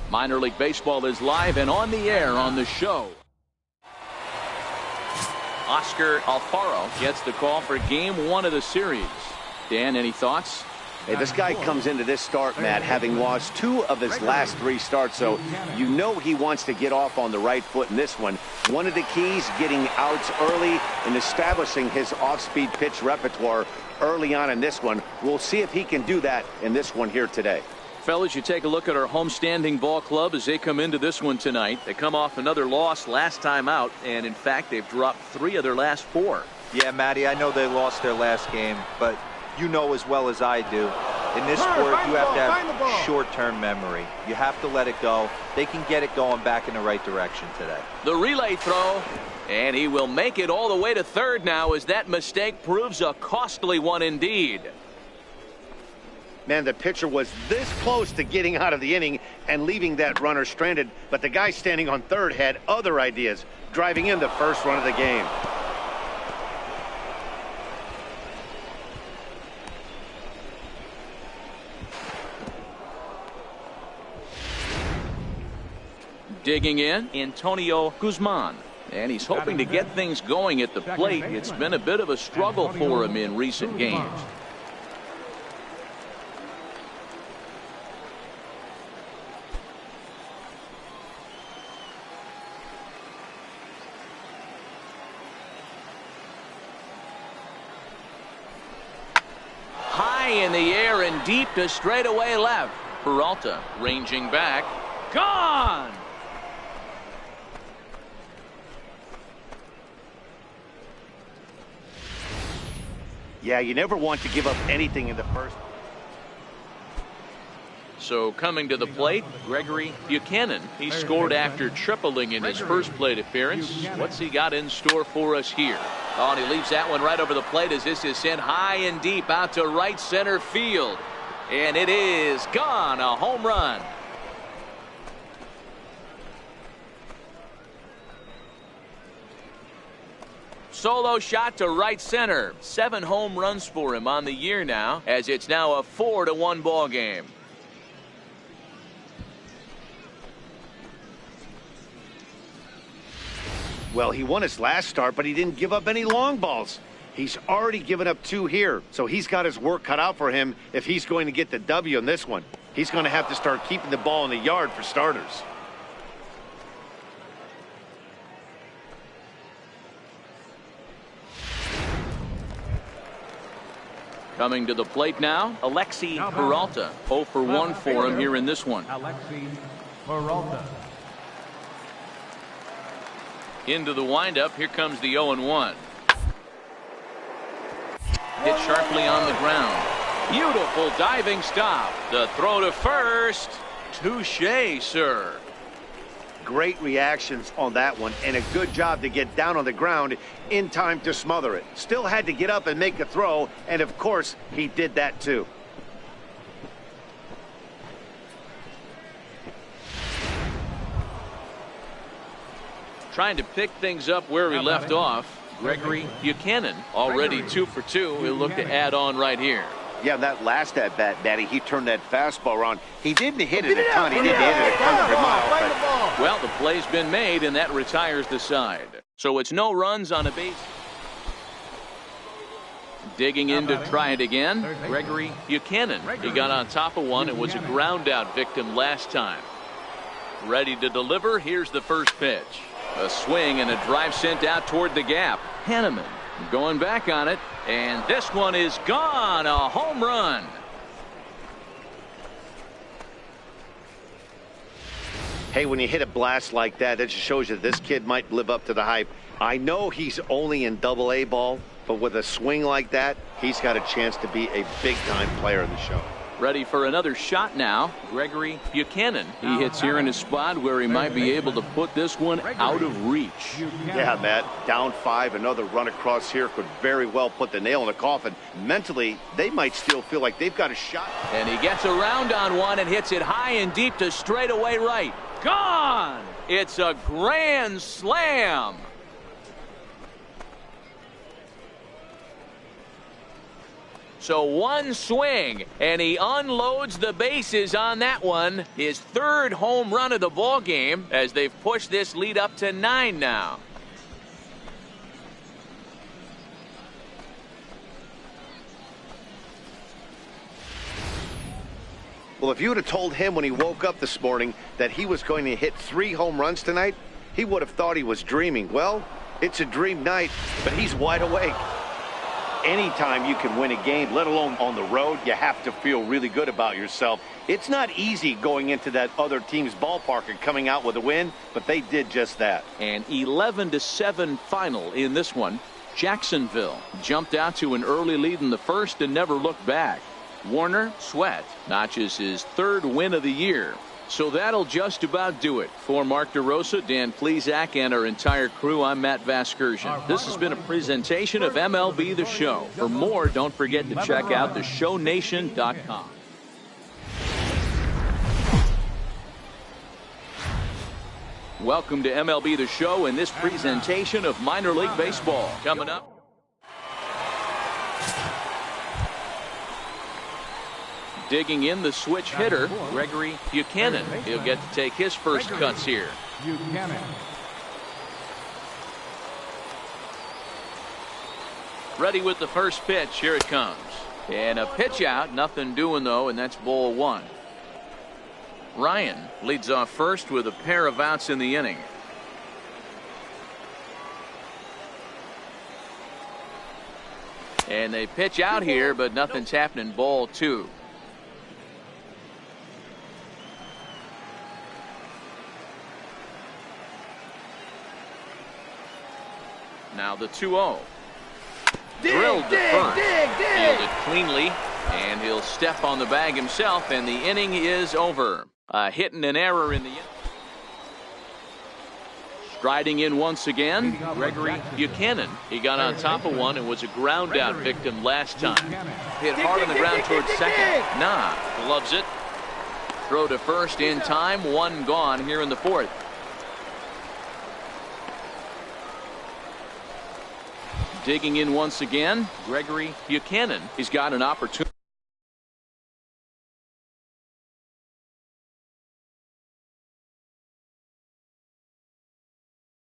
Minor League Baseball is live and on the air on the show. Oscar Alfaro gets the call for Game 1 of the series. Dan, any thoughts? Hey, this guy comes into this start, Matt, having lost 2 of his last 3 starts, so you know he wants to get off on the right foot in this one. One of the keys, getting outs early and establishing his off-speed pitch repertoire early on in this one. We'll see if he can do that in this one here today. Fellas, you take a look at our homestanding ball club as they come into this one tonight. They come off another loss last time out, and in fact, they've dropped 3 of their last 4. Yeah, Matty, I know they lost their last game, but you know as well as I do, in this sport, you have to have short-term memory. You have to let it go. They can get it going back in the right direction today. The relay throw, and he will make it all the way to third now as that mistake proves a costly one indeed. Man, the pitcher was this close to getting out of the inning and leaving that runner stranded, but the guy standing on third had other ideas, driving in the first run of the game. Digging in, Antonio Guzman. And he's hoping to get things going at the plate. It's been a bit of a struggle for him in recent games. High in the air and deep to straightaway left. Peralta ranging back. Gone! Yeah, you never want to give up anything in the first. So coming to the plate, Gregory Buchanan. He scored after tripling in his first plate appearance. What's he got in store for us here? Oh, and he leaves that one right over the plate as this is sent high and deep out to right center field. And it is gone, a home run. Solo shot to right center. 7 home runs for him on the year now, as it's now a 4-1 ball game. Well, he won his last start, but he didn't give up any long balls. He's already given up 2 here, so he's got his work cut out for him if he's going to get the W in this one. He's going to have to start keeping the ball in the yard for starters. Coming to the plate now, Alexi Peralta. 0 for 1 for him here in this one. Alexi Peralta. Into the windup, here comes the 0-1. Hit sharply on the ground. Beautiful diving stop. The throw to first. Touché, sir. Great reactions on that one, and a good job to get down on the ground in time to smother it. Still had to get up and make a throw, and of course, he did that too. Trying to pick things up where he left off. Gregory Buchanan already 2 for 2. He'll look to add on right here. Yeah, that last at-bat, Matty, he turned that fastball around. He didn't hit it a ton. He didn't hit it 100 miles. Well, the play's been made, and that retires the side. So it's no runs on a base. Digging in to try it again, Gregory Buchanan. He got on top of one and was a ground-out victim last time. Ready to deliver. Here's the first pitch. A swing and a drive sent out toward the gap. Hanneman going back on it, and this one is gone. A home run. Hey, when you hit a blast like that, that just shows you this kid might live up to the hype. I know he's only in Double-A ball, but with a swing like that, he's got a chance to be a big-time player in the show. Ready for another shot now, Gregory Buchanan. He hits here in a spot where he might be able to put this one out of reach. Yeah, Matt, down 5, another run across here could very well put the nail in the coffin. Mentally, they might still feel like they've got a shot. And he gets around on one and hits it high and deep to straightaway right. Gone! It's a grand slam. So one swing, and he unloads the bases on that one. His third home run of the ball game as they've pushed this lead up to 9 now. Well, if you would have told him when he woke up this morning that he was going to hit 3 home runs tonight, he would have thought he was dreaming. Well, it's a dream night, but he's wide awake. Anytime you can win a game, let alone on the road, you have to feel really good about yourself. It's not easy going into that other team's ballpark and coming out with a win, but they did just that. An 11-7 final in this one. Jacksonville jumped out to an early lead in the first and never looked back. Warner Sweat notches his 3rd win of the year. So that'll just about do it. For Mark DeRosa, Dan Plesac, and our entire crew, I'm Matt Vasgersian. This has been a presentation of MLB The Show. For more, don't forget to check out theshownation.com. Welcome to MLB The Show and this presentation of Minor League Baseball. Coming up. Digging in the switch hitter, Gregory Buchanan. He'll get to take his first cuts here. Ready with the first pitch. Here it comes. And a pitch out. Nothing doing, though, and that's ball 1. Ryan leads off first with a pair of outs in the inning. And they pitch out here, but nothing's happening. Ball 2. Now the 2-0. Drilled to first. Fielded cleanly, and he'll step on the bag himself, and the inning is over. A hit and an error in the inning. Striding in once again, Gregory Buchanan. He got on top of one and was a ground out victim last time. Hit hard on the ground towards second. Nah, loves it. Throw to first in time. 1 gone here in the 4th. Digging in once again, Gregory Buchanan. He's got an opportunity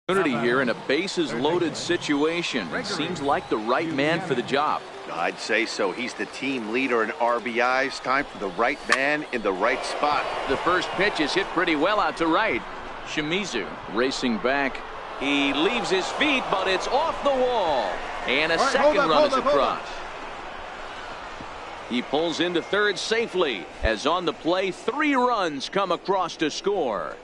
here in a bases loaded situation. It seems like the right man for the job. I'd say so. He's the team leader in RBIs. Time for the right man in the right spot. The first pitch is hit pretty well out to right. Shimizu racing back. He leaves his feet, but it's off the wall. And a second run is across. He pulls into third safely as on the play 3 runs come across to score.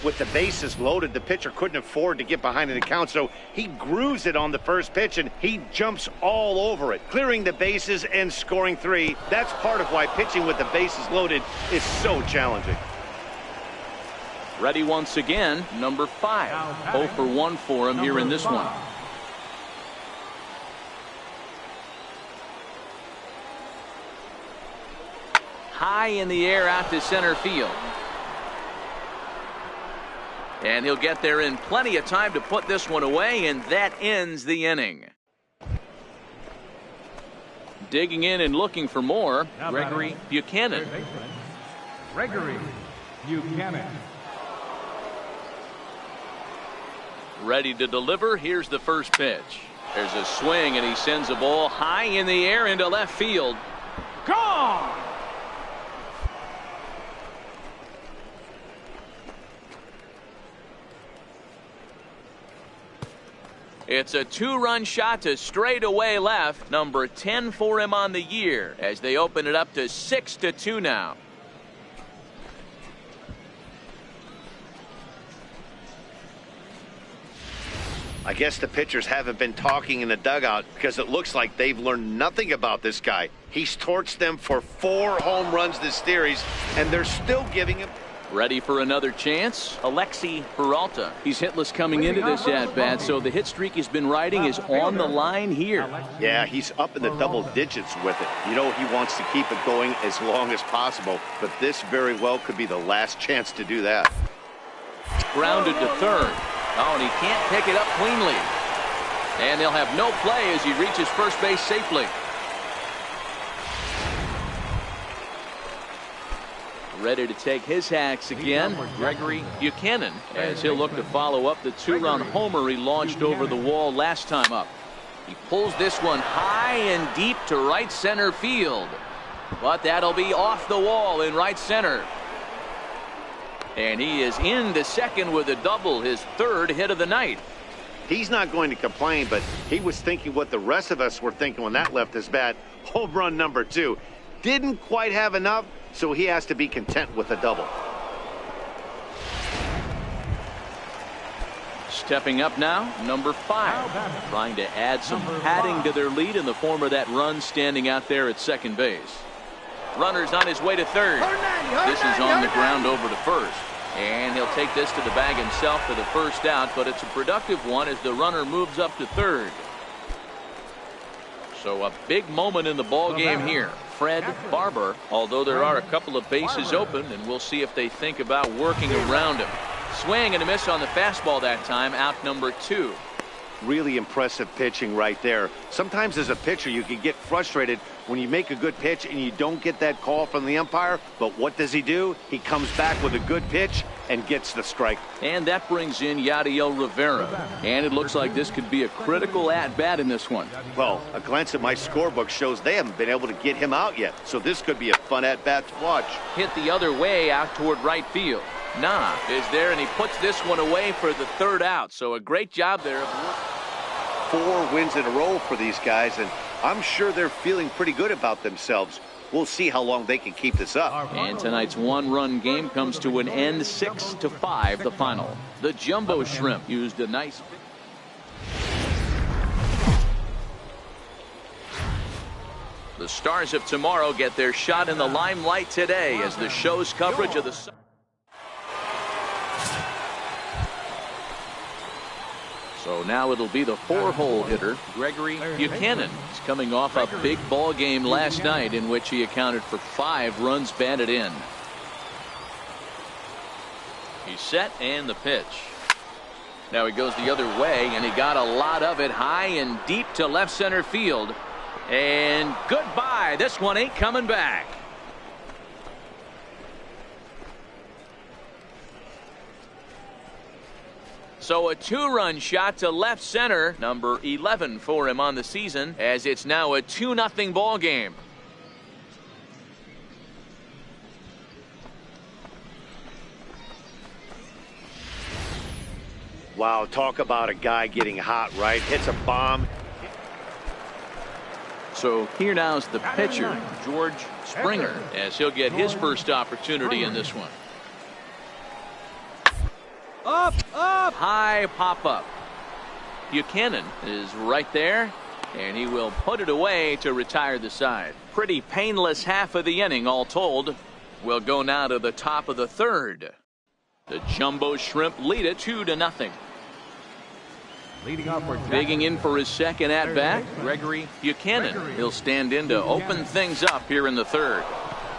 With the bases loaded, the pitcher couldn't afford to get behind an account, so he grooves it on the first pitch, and he jumps all over it, clearing the bases and scoring 3. That's part of why pitching with the bases loaded is so challenging. Ready once again, number 5. 0 for 1 for him here in this one. High in the air out to center field. And he'll get there in plenty of time to put this one away, and that ends the inning. Digging in and looking for more, Gregory Buchanan. Gregory Buchanan. Ready to deliver. Here's the first pitch. There's a swing, and he sends a ball high in the air into left field. Gone! It's a 2-run shot to straightaway left. Number 10 for him on the year as they open it up to 6-2 now. I guess the pitchers haven't been talking in the dugout because it looks like they've learned nothing about this guy. He's torched them for 4 home runs this series, and they're still giving him. Ready for another chance? Alexi Peralta. He's hitless coming into this at-bat, so the hit streak he's been riding is on the line here. Yeah, he's up in the double digits with it. You know he wants to keep it going as long as possible, but this very well could be the last chance to do that. Grounded to third. Oh, and he can't pick it up cleanly. And they'll have no play as he reaches first base safely. Ready to take his hacks again, Gregory Buchanan, as he'll look to follow up the 2-run homer he launched over the wall last time up. He pulls this one high and deep to right center field, but that'll be off the wall in right center. And he is into second with a double, his 3rd hit of the night. He's not going to complain, but he was thinking what the rest of us were thinking when that left his bat. Home run number 2. Didn't quite have enough, so he has to be content with a double. Stepping up now, number 5. Trying to add some padding to their lead in the form of that run standing out there at second base. Runner's on his way to third. This is on the ground over to first. And he'll take this to the bag himself for the first out, but it's a productive one as the runner moves up to third. So a big moment in the ball game here. Fred Barber, although there are a couple of bases open, and we'll see if they think about working around him. Swing and a miss on the fastball that time, out number 2. Really impressive pitching right there. Sometimes as a pitcher you can get frustrated when you make a good pitch and you don't get that call from the umpire, but what does he do? He comes back with a good pitch and gets the strike. And that brings in Yadiel Rivera, and it looks like this could be a critical at-bat in this one. Well, a glance at my scorebook shows they haven't been able to get him out yet, so this could be a fun at-bat to watch. Hit the other way out toward right field. Nah is there, and he puts this one away for the 3rd out, so a great job there. 4 wins in a row for these guys, and I'm sure they're feeling pretty good about themselves. We'll see how long they can keep this up. And tonight's 1-run game comes to an end, 6-5 the final. The Jumbo Shrimp used a nice. The stars of tomorrow get their shot in the limelight today as the show's coverage of the. So now it'll be the 4-hole hitter, Gregory Buchanan. He's coming off a big ball game last night in which he accounted for 5 runs batted in. He's set and the pitch. Now he goes the other way, and he got a lot of it high and deep to left center field. And goodbye. This one ain't coming back. So a 2-run shot to left center, number 11 for him on the season, as it's now a 2-0 ball game. Wow, talk about a guy getting hot, right? Hits a bomb. So here now is the pitcher, George Springer, as he'll get his first opportunity in this one. Up, up, high pop up. Buchanan is right there, and he will put it away to retire the side. Pretty painless half of the inning all told. We'll go now to the top of the 3rd. The Jumbo Shrimp lead it 2-0. Digging in for his second at bat, Gregory Buchanan. He'll stand in to open things up here in the 3rd.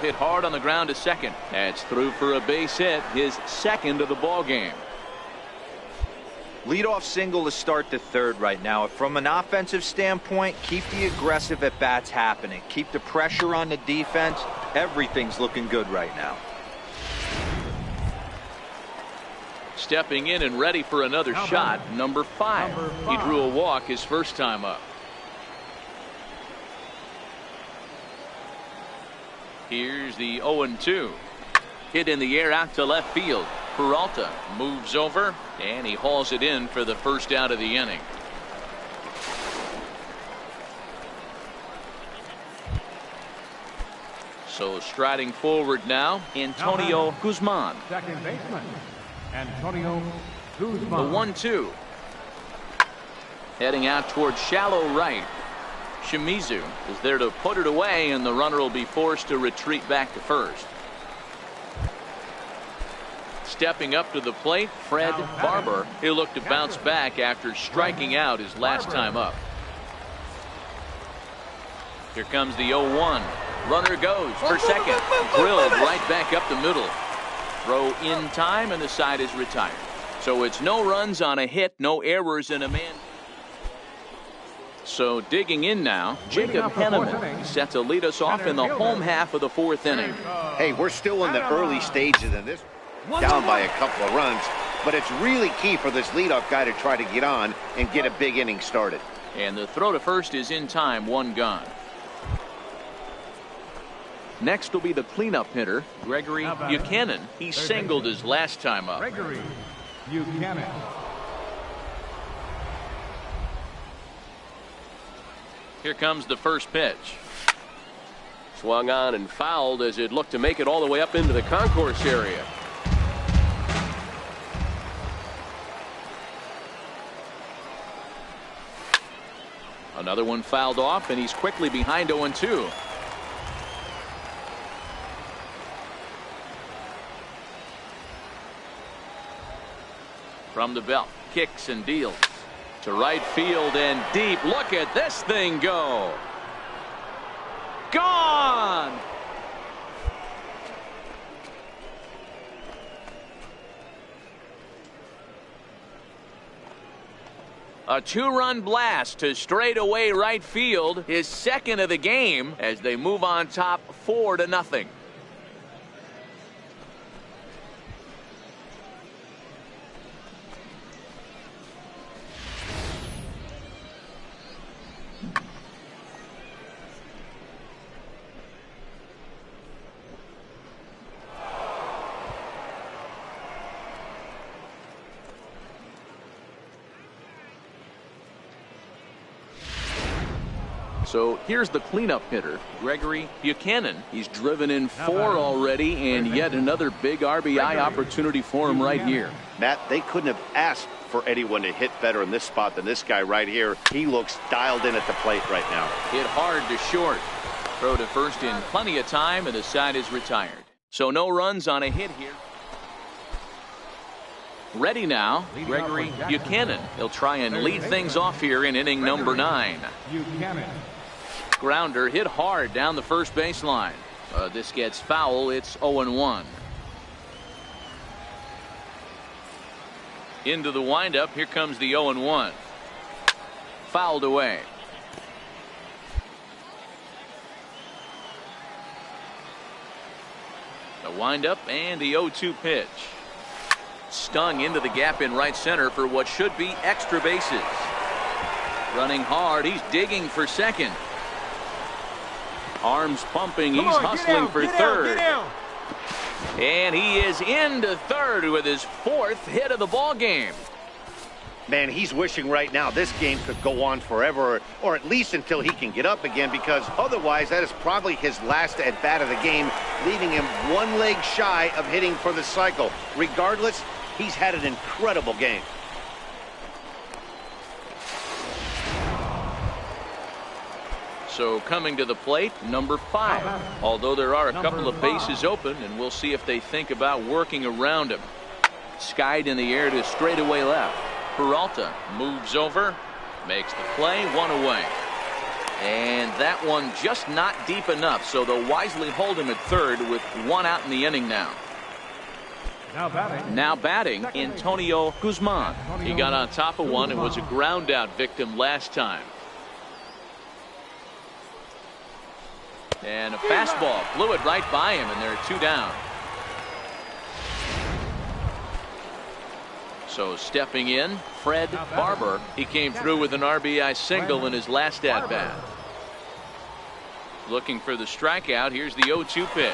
Hit hard on the ground to second. That's through for a base hit, his 2nd of the ball game. Leadoff single to start the 3rd right now. From an offensive standpoint, keep the aggressive at-bats happening. Keep the pressure on the defense. Everything's looking good right now. Stepping in and ready for another shot, number 5. He drew a walk his first time up. Here's the 0-2. Hit in the air out to left field. Peralta moves over, and he hauls it in for the first out of the inning. So striding forward now, Antonio Guzman. Second baseman, Antonio Guzman. The 1-2. Heading out towards shallow right. Shimizu is there to put it away, and the runner will be forced to retreat back to first. Stepping up to the plate, Fred Barber. He'll look to bounce back after striking out his last time up. Here comes the 0-1. Runner goes for second. Drilled right back up the middle. Throw in time, and the side is retired. So it's no runs on a hit, no errors, and a man. So digging in now, Jacob Henneman. He's set to lead us off in the home half of the fourth inning. Hey, we're still in the early stages of this. Down by a couple of runs, but it's really key for this leadoff guy to try to get on and get a big inning started. And the throw to first is in time, one gone. Next will be the cleanup hitter, Gregory Buchanan. He singled his last time up. Gregory Buchanan. Here comes the first pitch. Swung on and fouled as it looked to make it all the way up into the concourse area. Another one fouled off, and he's quickly behind 0-2. From the belt, kicks and deals to right field and deep. Look at this thing go. Gone. A two-run blast to straightaway right field, his second of the game, as they move on top 4-0. So here's the cleanup hitter, Gregory Buchanan. He's driven in 4 already, and yet another big RBI opportunity for him right here. Matt, they couldn't have asked for anyone to hit better in this spot than this guy right here. He looks dialed in at the plate right now. Hit hard to short. Throw to first in plenty of time, and the side is retired. So no runs on a hit here. Ready now, Gregory Buchanan. He'll try and lead things off here in inning number 9. Buchanan. Grounder hit hard down the first baseline. This gets foul. It's 0-1. Into the windup. Here comes the 0-1. Fouled away. The windup and the 0-2 pitch. Stung into the gap in right center for what should be extra bases. Running hard. He's digging for second. Arms pumping. He's hustling for third. And he is into third with his 4th hit of the ball game. Man, he's wishing right now this game could go on forever, or at least until he can get up again, because otherwise that is probably his last at bat of the game, leaving him 1 leg shy of hitting for the cycle. Regardless, he's had an incredible game. So coming to the plate, number 5. Although there are a couple of bases open, and we'll see if they think about working around him. Skied in the air to straightaway left. Peralta moves over, makes the play, 1 away. And that one just not deep enough, so they'll wisely hold him at third with 1 out in the inning now. Now batting, Antonio Guzman. He got on top of one and was a ground out victim last time. And a fastball blew it right by him, and they're 2 down. So stepping in, Fred Barber. He came through with an RBI single in his last at bat. Looking for the strikeout. Here's the 0-2 pitch.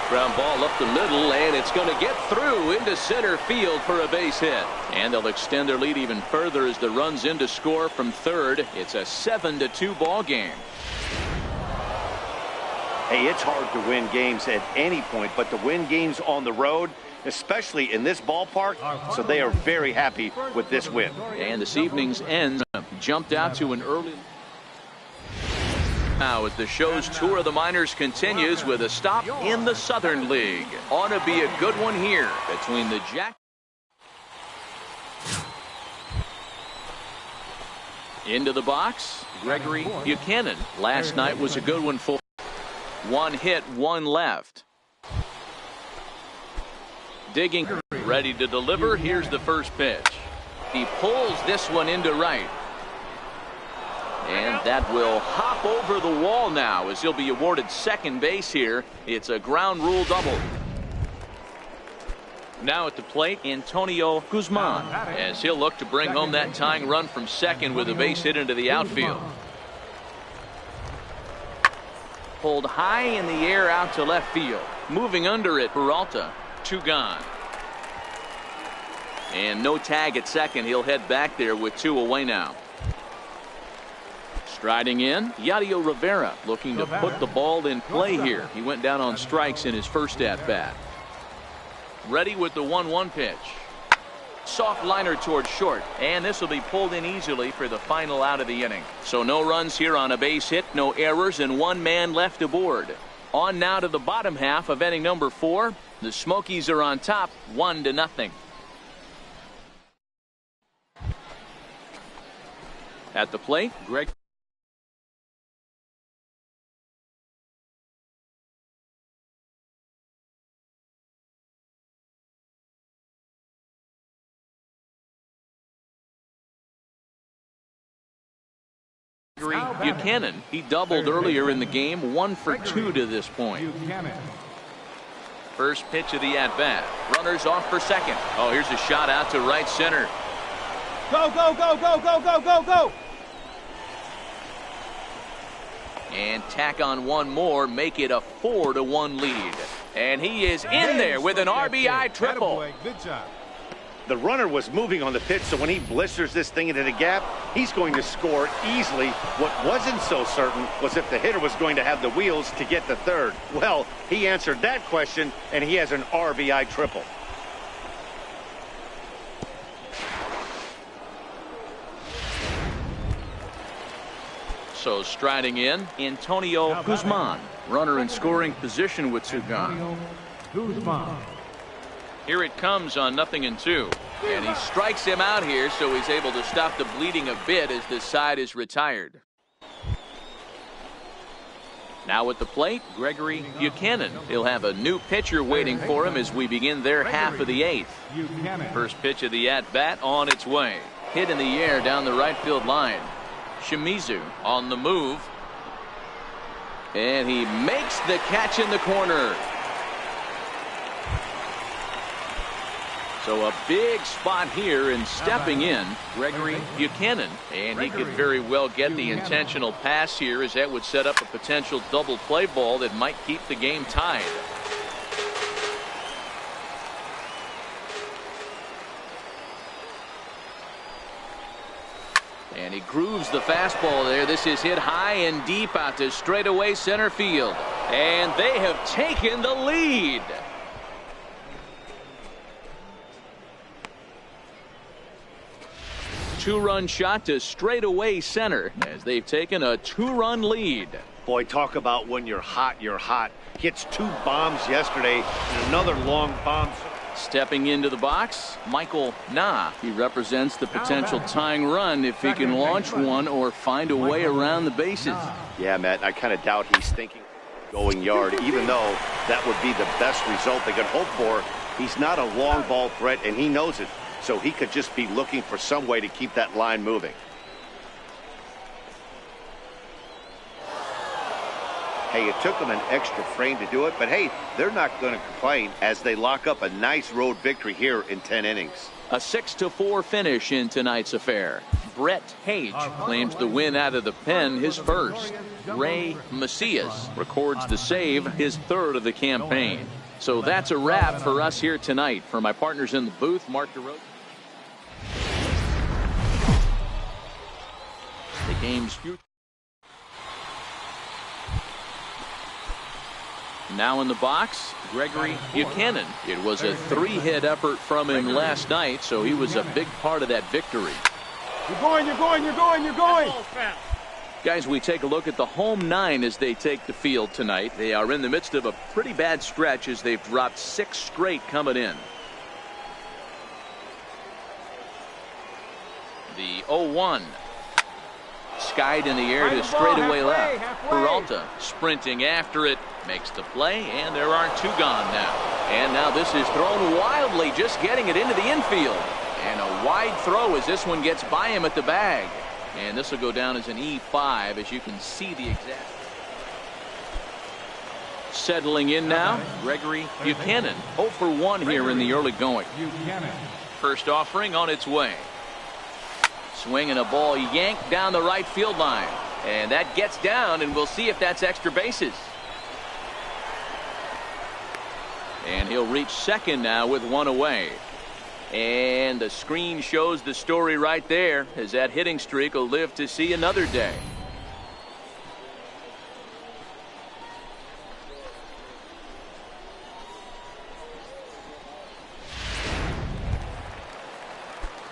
Ground ball up the middle, and it's going to get through into center field for a base hit. And they'll extend their lead even further as the runs in to score from third. It's a 7-2 ball game. Hey, it's hard to win games at any point, but to win games on the road, especially in this ballpark, so they are very happy with this win. And this evening's end jumped out to an early. Now, as the show's tour of the minors continues with a stop in the Southern League. Ought to be a good one here between the Jack. Into the box, Gregory Buchanan. Last night was a good one for 1 hit, 1 left. Digging, ready to deliver. Here's the first pitch. He pulls this one into right. And that will hop over the wall now as he'll be awarded second base here. It's a ground rule double. Now at the plate, Antonio Guzman, as he'll look to bring home that tying run from second with a base hit into the outfield. Pulled high in the air out to left field. Moving under it, Peralta. 2 gone. And no tag at second. He'll head back there with 2 away now. Striding in, Yadier Rivera looking to put the ball in play here. He went down on strikes in his first at-bat. Ready with the 1-1 pitch. Soft liner towards short, and this will be pulled in easily for the final out of the inning. So no runs here on a base hit, no errors, and 1 man left aboard. On now to the bottom half of inning number 4. The Smokies are on top, 1-0. At the plate, Greg. Buchanan, he doubled earlier in the game, 1 for 2 to this point. First pitch of the at-bat. Runners off for second. Oh, here's a shot out to right center. Go, go, go, go, go, go, go, go! And tack on 1 more, make it a 4-1 lead. And he is in there with an RBI triple. Good job. The runner was moving on the pitch, so when he blisters this thing into the gap, he's going to score easily. What wasn't so certain was if the hitter was going to have the wheels to get to third. Well, he answered that question, and he has an RBI triple. So striding in, Antonio Guzman. Runner in scoring position with 2 gone. Guzman. Here it comes on 0-2. And he strikes him out here, so he's able to stop the bleeding a bit as this side is retired. Now at the plate, Gregory Buchanan. He'll have a new pitcher waiting for him as we begin their half of the 8th. First pitch of the at-bat on its way. Hit in the air down the right field line. Shimizu on the move. And he makes the catch in the corner. So a big spot here, and stepping in, Gregory Buchanan. And he could very well get the intentional pass here, as that would set up a potential double play ball that might keep the game tied. And he grooves the fastball there. This is hit high and deep out to straightaway center field. And they have taken the lead. Two-run shot to straightaway center as they've taken a 2-run lead. Boy, talk about when you're hot, you're hot. Hits 2 bombs yesterday and another long bomb. Stepping into the box, Michael Nah. He represents the potential tying run if he can launch one or find a way around the bases. Yeah, Matt, I kind of doubt he's thinking going yard, even though that would be the best result they could hope for. He's not a long ball threat, and he knows it. So he could just be looking for some way to keep that line moving. Hey, it took them an extra frame to do it, but hey, they're not going to complain as they lock up a nice road victory here in 10 innings. A 6-4 finish in tonight's affair. Brett Hage claims the win out of the pen, his first. Ray Macias records the save, his 3rd of the campaign. So that's a wrap for us here tonight. For my partners in the booth, Mark DeRosa. The game's future. Now in the box, Gregory Buchanan. It was a 3-hit effort from him last night, so he was a big part of that victory. You're going, you're going, you're going, you're going. Guys, we take a look at the home 9 as they take the field tonight. They are in the midst of a pretty bad stretch as they've dropped 6 straight coming in. The 0-1. Skied in the air to straightaway left. Peralta sprinting after it. Makes the play, and there are 2 gone now. And now this is thrown wildly, just getting it into the infield. And a wide throw as this one gets by him at the bag. And this will go down as an E5, as you can see the exact. Settling in now, Gregory Buchanan. 0 for 1 here in the early going. First offering on its way. Swinging a ball yanked down the right field line. And that gets down, and we'll see if that's extra bases. And he'll reach second now with 1 away. And the screen shows the story right there, as that hitting streak will live to see another day.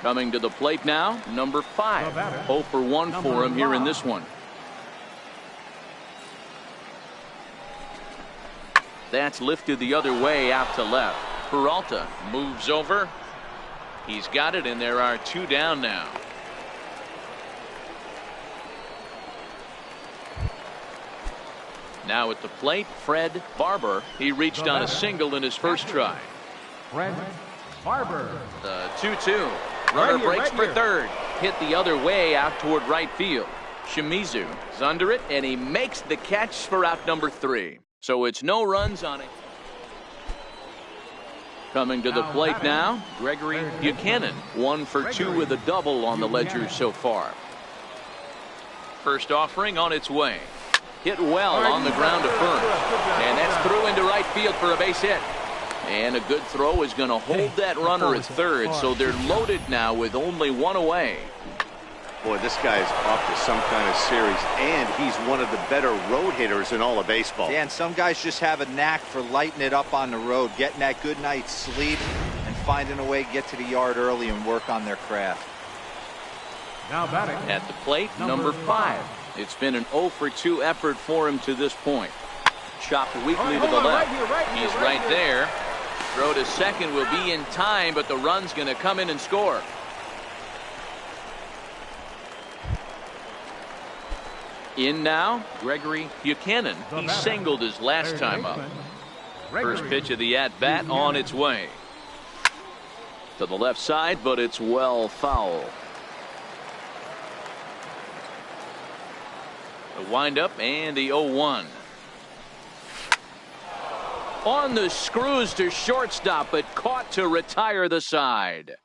Coming to the plate now, number 5. 0 for 1 for him here in this one. That's lifted the other way out to left. Peralta moves over. He's got it, and there are 2 down now. Now at the plate, Fred Barber. He reached on a single in his first try. Fred Barber. The 2-2. Runner breaks for third. Hit the other way out toward right field. Shimizu is under it, and he makes the catch for out number 3. So it's no runs on it. Coming to the plate now, Gregory Buchanan. 1 for 2 with a double on the ledger so far. First offering on its way. Hit well on the ground to first. And that's through into right field for a base hit. And a good throw is going to hold that runner at third, so they're loaded now with only 1 away. Boy, this guy is off to some kind of series, and he's one of the better road hitters in all of baseball. Yeah, and some guys just have a knack for lighting it up on the road, getting that good night's sleep, and finding a way to get to the yard early and work on their craft. Now batting. At the plate, number 5. It's been an 0 for 2 effort for him to this point. Chopped weakly to the left. He's right there. Throw to second will be in time, but the run's going to come in and score. In now, Gregory Buchanan. He singled his last time up. First pitch of the at-bat on its way. To the left side, but it's well foul. The windup and the 0-1. On the screws to shortstop, but caught to retire the side.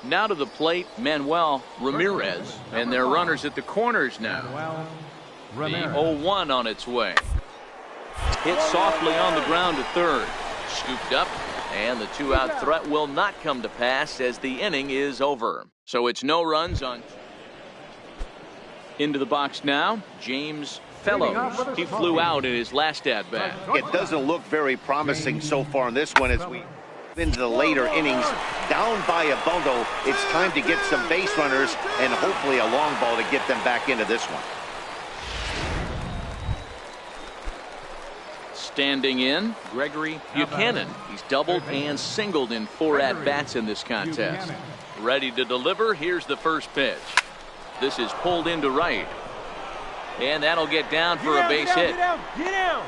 Now to the plate, Manuel Ramirez, and their runners at the corners now. The 0-1 on its way. Hit softly on the ground to third. Scooped up, and the 2-out threat will not come to pass as the inning is over. So it's no runs on. Into the box now, James Fellows. He flew out in his last at-bat. It doesn't look very promising so far in this one as we into the later innings. Down by a bundle, it's time to get some base runners and hopefully a long ball to get them back into this one. Standing in, Gregory Buchanan. He's doubled and singled in 4 at-bats in this contest. Ready to deliver. Here's the first pitch. This is pulled into right. And that'll get down for a base hit. Get down.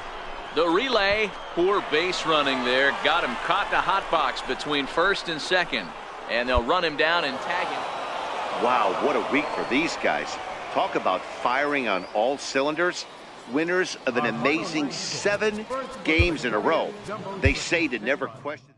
The relay, poor base running there. Got him caught in a hot box between first and second. And they'll run him down and tag him. Wow, what a week for these guys. Talk about firing on all cylinders. Winners of an amazing 7 games in a row. They say to never question.